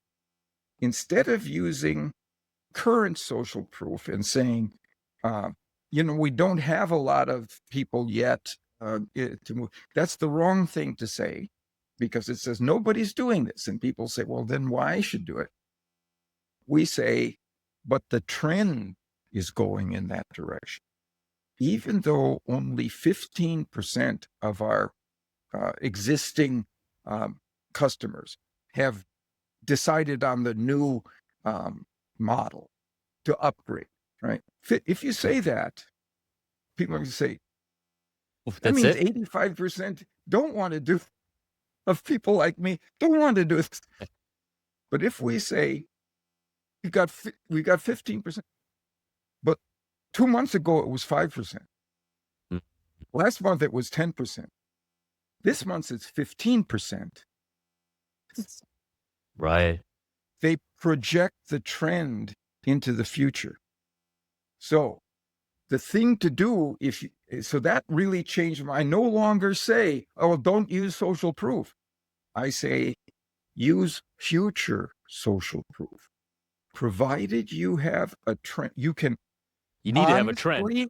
instead of using current social proof and saying, we don't have a lot of people yet to move, that's the wrong thing to say because it says nobody's doing this. And people say, well, then why I should do it? We say, but the trend is going in that direction. Even though only 15% of our existing customers have decided on the new model to upgrade, right? If you say that, people are going to say, that That's means it. 85% don't want to do, of people like me, don't want to do this. But if we say, we got 15%, but 2 months ago it was 5%. Mm. Last month it was 10%. This month it's 15%. Right. They project the trend into the future. So the thing to do, so that really changed. I no longer say, oh, don't use social proof. I say, use future social proof. Provided you have a trend, you can You need to have a trend. honestly,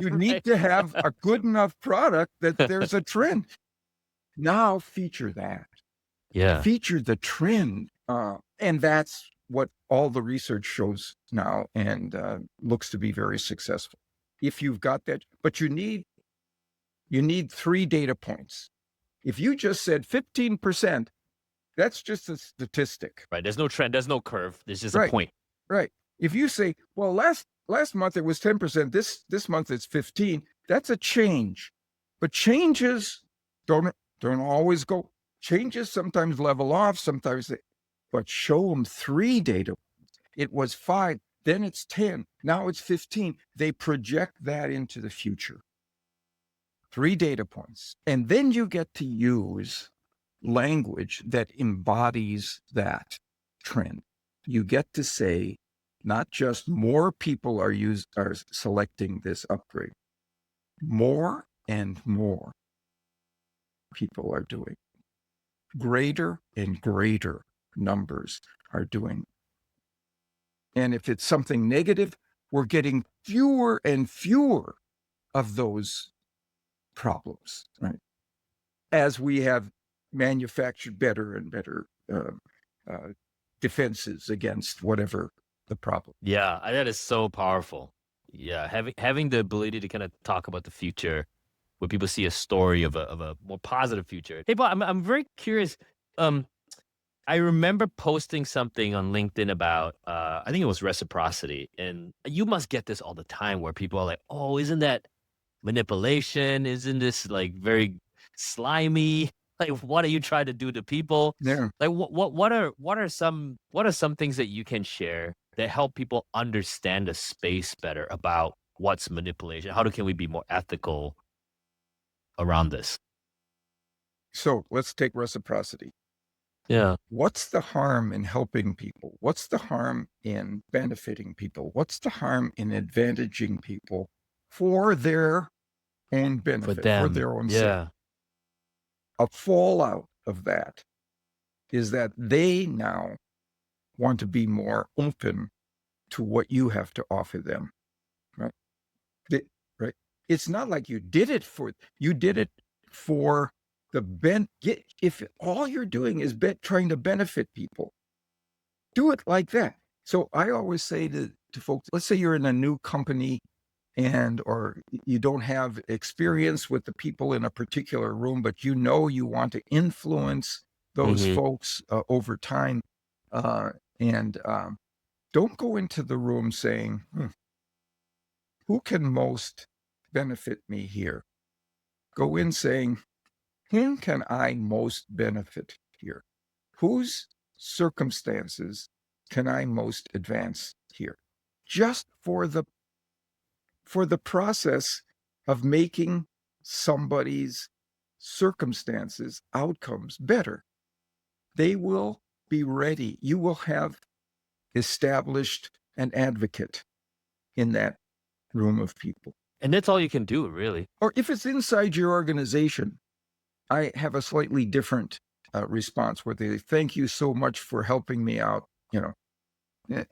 you need Right. to have a good enough product that there's a trend. Now feature that. Yeah. Feature the trend. And that's what all the research shows now and looks to be very successful. If you've got that, but you need 3 data points. If you just said 15%, that's just a statistic. Right. There's no trend. There's no curve. There's just a Right. point. Right. If you say, well, last month it was 10%, this month it's 15, that's a change. But changes don't always go. Changes sometimes level off, sometimes but show them 3 data. It was 5, then it's 10, now it's 15. They project that into the future. 3 data points. And then you get to use language that embodies that trend. You get to say, not just more people are selecting this upgrade, more and more people are doing. Greater and greater numbers are doing. And if it's something negative, we're getting fewer and fewer of those problems, right? as we have manufactured better and better defenses against whatever the problem. Yeah, that is so powerful. Yeah, having the ability to kind of talk about the future where people see a story of a more positive future. Hey, but I'm very curious. Um, I remember posting something on LinkedIn about I think it was reciprocity, and you must get this all the time where people are like, "Oh, isn't that manipulation? Isn't this like very slimy? Like, what are you trying to do to people?" Yeah. Like, what are some things that you can share that help people understand the space better about what's manipulation? Can we be more ethical around this? So let's take reciprocity. Yeah. What's the harm in helping people? What's the harm in benefiting people? What's the harm in advantaging people for their own For benefit, for them. their own sake? Yeah. A fallout of that is that they now want to be more open to what you have to offer them, right? Right? It's not like you did it for the if all you're doing is trying to benefit people, do it like that. So I always say to folks, let's say you're in a new company or you don't have experience with the people in a particular room, but you want to influence those Hmm. folks over time. And don't go into the room saying, who can most benefit me here? Go in saying, whom can I most benefit here? Whose circumstances can I most advance here? Just for the process of making somebody's circumstances, outcomes better. They will be ready. You will have established an advocate in that room of people. And that's all you can do, really. Or if it's inside your organization, I have a slightly different response where they thank you so much for helping me out,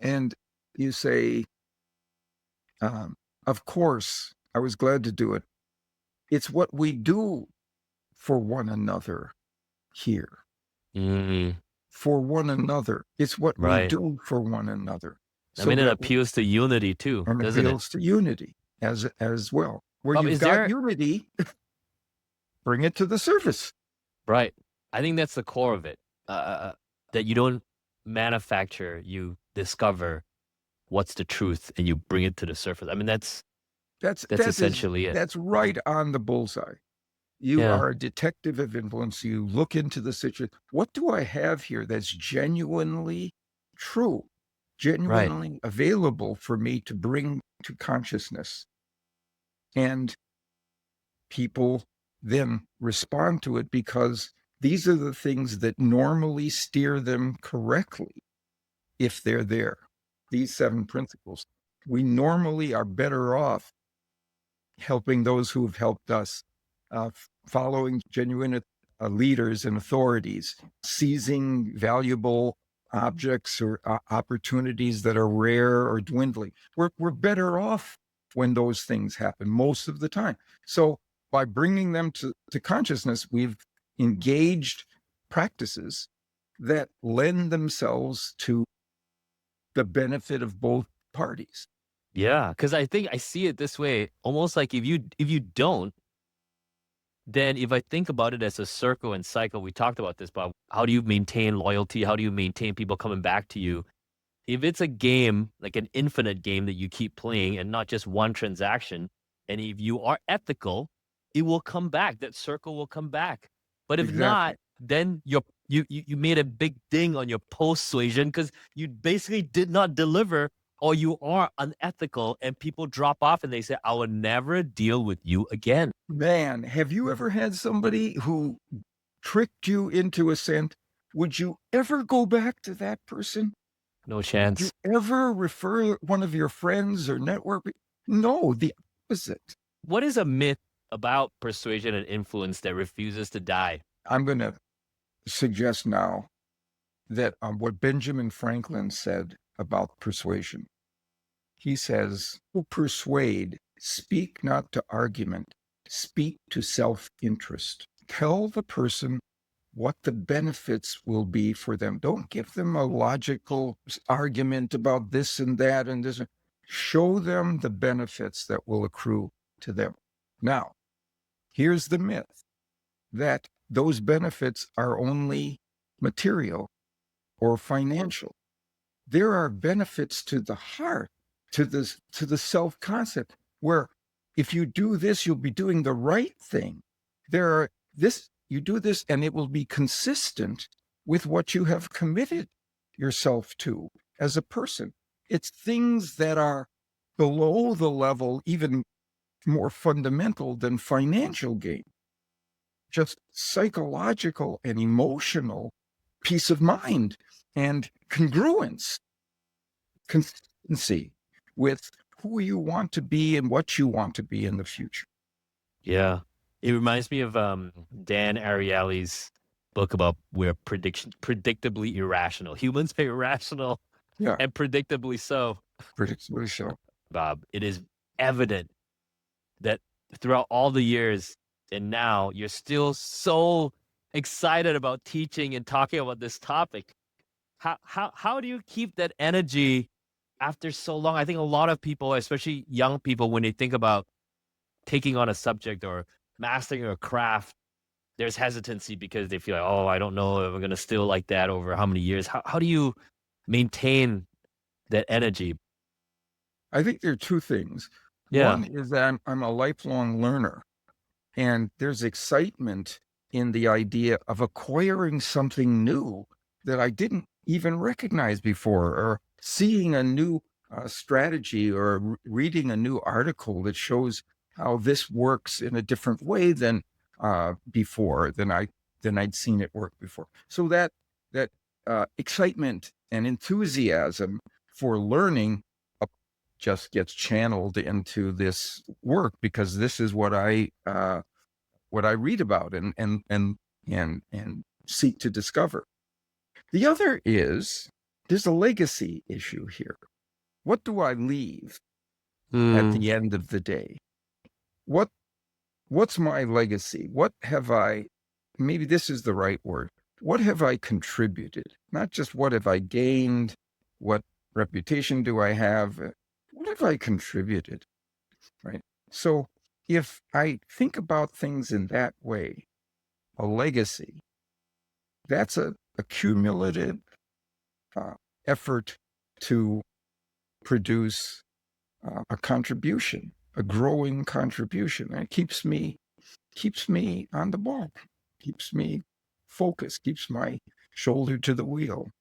and you say, of course, I was glad to do it. It's what we do for one another here. Mm, For one another. It's what we right. do for one another. I So mean, it that appeals to unity too, and doesn't it? appeals to unity as well. Where you've Is got there unity, bring it to the surface. right? I think that's the core of it. That you don't manufacture, you discover what's the truth, and you bring it to the surface. I mean, that's essentially it. That's right on the bullseye. You Yeah. are a detective of influence. You look into the situation. What do I have here that's genuinely true, Right. genuinely available for me to bring to consciousness? And people then respond to it because these are the things that normally steer them correctly if they're there. These 7 principles. We normally are better off helping those who've helped us, following genuine leaders and authorities, seizing valuable objects or opportunities that are rare or dwindling. We're better off when those things happen most of the time. So by bringing them to consciousness, we've engaged practices that lend themselves to the benefit of both parties. Yeah, because I think I see it this way, almost like if you don't, then if I think about it as a circle and cycle, we talked about this, but how do you maintain loyalty? How do you maintain people coming back to you? If it's a game, like an infinite game that you keep playing and not just one transaction, and if you are ethical, it will come back. That circle will come back. But if Exactly. not, then you made a big ding on your post-suasion because you basically did not deliver or you are unethical and people drop off and they say, I will never deal with you again. Man, have you ever had somebody who tricked you into a scent? Would you ever go back to that person? No Would you chance. ever refer one of your friends or network? No, the opposite. What is a myth about persuasion and influence that refuses to die? I'm going to suggest now that what Benjamin Franklin said about persuasion. He says, "Who persuade, speak not to argument, speak to self interest." Tell the person what the benefits will be for them. Don't give them a logical argument about this and that and this. Show them the benefits that will accrue to them. Now, here's the myth that those benefits are only material or financial. There are benefits to the heart, to the self-concept, where if you do this, you'll be doing the right thing. You do this and it will be consistent with what you have committed yourself to as a person. It's things that are below the level, even more fundamental than financial gain. Just psychological and emotional peace of mind and congruence, consistency with who you want to be and what you want to be in the future. Yeah. It reminds me of Dan Ariely's book about we're predictably irrational. Humans are irrational Yeah, and predictably so. predictably so. Bob, it is evident that throughout all the years and now you're still so excited about teaching and talking about this topic. How do you keep that energy after so long? I think a lot of people, especially young people, when they think about taking on a subject or mastering a craft, there's hesitancy because they feel like, oh, I don't know if I'm going to still like that over how many years. How do you maintain that energy? I think there are two things. Yeah. One is that I'm a lifelong learner, and there's excitement in the idea of acquiring something new that I didn't even recognize before, or seeing a new strategy, or reading a new article that shows how this works in a different way than before, than I'd seen it work before. So that excitement and enthusiasm for learning just gets channeled into this work, because this is what I read about and seek to discover. The other is there's a legacy issue here. What do I leave at the end of the day? What's my legacy? What have I, maybe this is the right word, what have I contributed? Not just what have I gained, what reputation do I have, what have I contributed, right? So if I think about things in that way, a legacy, that's a cumulative effort to produce a contribution, a growing contribution. And it keeps me on the ball, keeps me focused, keeps my shoulder to the wheel.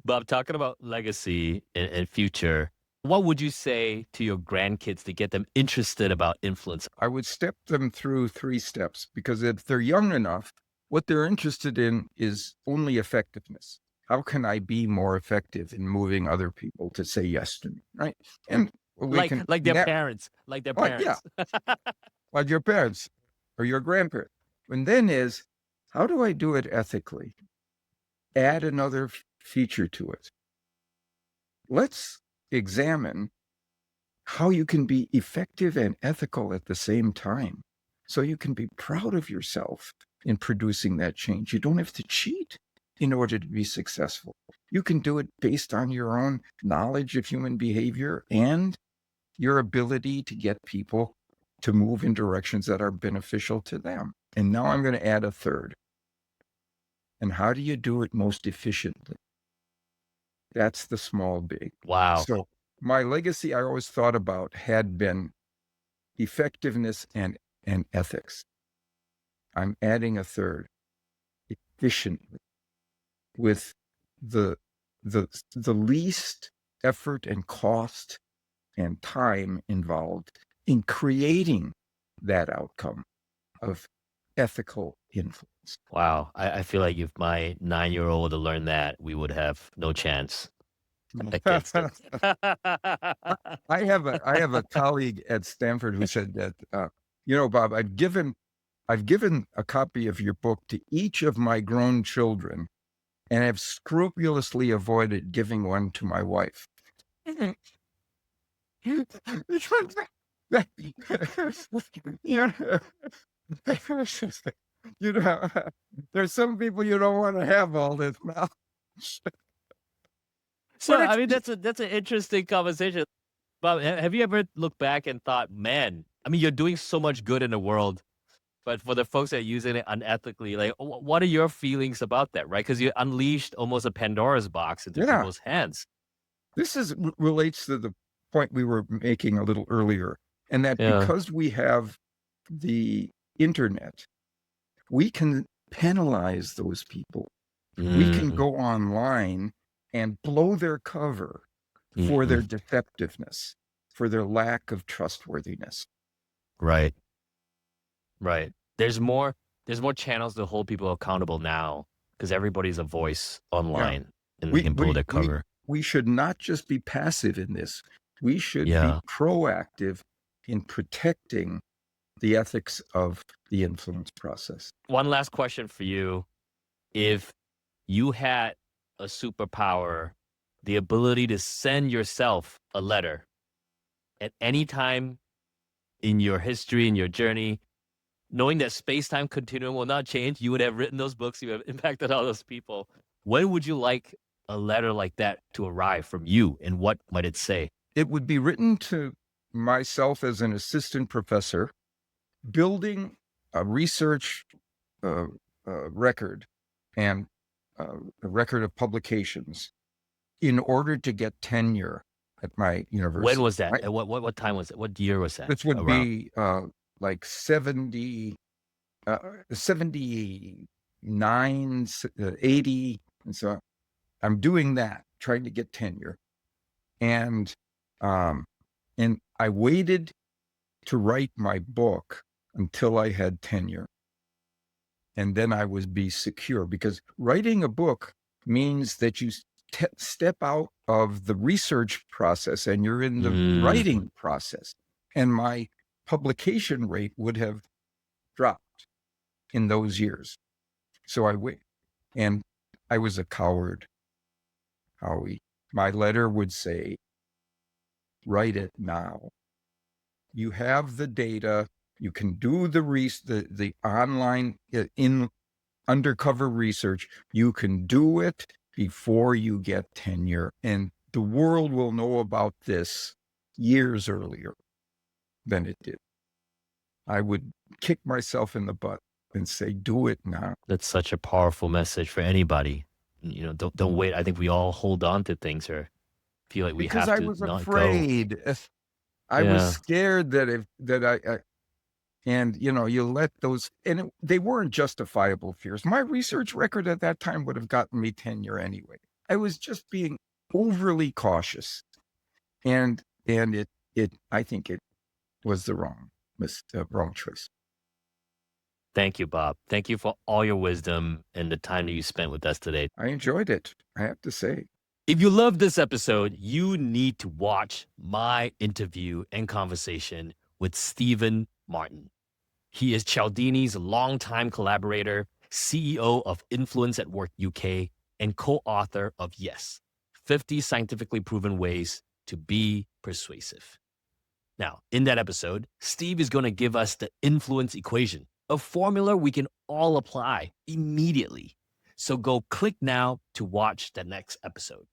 Bob, talking about legacy and future, what would you say to your grandkids to get them interested about influence? I would step them through 3 steps, because if they're young enough, what they're interested in is only effectiveness. How can I be more effective in moving other people to say yes to me, right? And we like their parents, like their parents. Yeah, like your parents or your grandparents. And then is, how do I do it ethically? Add another feature to it. Let's examine how you can be effective and ethical at the same time, so you can be proud of yourself in producing that change. You don't have to cheat in order to be successful. You can do it based on your own knowledge of human behavior and your ability to get people to move in directions that are beneficial to them. And now I'm going to add a third. And how do you do it most efficiently? That's the small big. Wow. So my legacy, I always thought about, had been effectiveness and ethics. I'm adding a third, efficiently, with the least effort and cost and time involved in creating that outcome of ethical influence. Wow. I feel like if my 9-year-old had learned that, we would have no chance against it. I have a colleague at Stanford who said that, Bob, I've given a copy of your book to each of my grown children, and have scrupulously avoided giving one to my wife. You know, there's some people you don't want to have all this now. So, But I it's mean, that's an interesting conversation. But have you ever looked back and thought, man, I mean, you're doing so much good in the world, but for the folks that are using it unethically, like, what are your feelings about that, right? Because you unleashed almost a Pandora's box into yeah, people's hands. this is relates to the point we were making a little earlier, and that Yeah. because we have the internet, we can penalize those people. We can Mm, go online and blow their cover for their mhm. deceptiveness, for their lack of trustworthiness. Right. Right. There's more channels to hold people accountable now because everybody's a voice Yeah. online and they We can pull we their we cover. we should not just be passive in this. We should be Yeah. proactive in protecting the ethics of the influence process. One last question for you. If you had a superpower, the ability to send yourself a letter at any time in your history, in your journey, knowing that space-time continuum will not change, you would have written those books, you have impacted all those people. When would you like a letter like that to arrive from you, and what might it say? It would be written to myself as an assistant professor, building a research uh, record and a record of publications in order to get tenure at my When university. was that? And what time was it? What year was that This would around? be like 79, 80. And so I'm doing that, trying to get tenure. And um, and I waited to write my book until I had tenure. And then I would be secure, because writing a book means that you step out of the research process and you're in the Mm, writing process. And my publication rate would have dropped in those years. So I wait. And I was a coward, Howie. My letter would say, write it now. You have the data. You can do the online in undercover research. You can do it before you get tenure, and the world will know about this years earlier than it did. I would kick myself in the butt and say, do it now. that's such a powerful message for anybody. You know, don't wait. I think we all hold on to things or feel like we Because have I to was not go. afraid. I was Yeah. scared that and you let those, and they weren't justifiable fears. My research record at that time would have gotten me tenure anyway. I was just being overly cautious, and it I think it was the wrong choice. Thank you, Bob. Thank you for all your wisdom and the time that you spent with us today. I enjoyed it, I have to say. If you love this episode, you need to watch my interview and conversation with Stephen Martin. He is Cialdini's longtime collaborator, CEO of Influence at Work UK, and co-author of Yes, 50 Scientifically Proven Ways to Be Persuasive. Now, in that episode, Steve is going to give us the influence equation, a formula we can all apply immediately. So go click now to watch the next episode.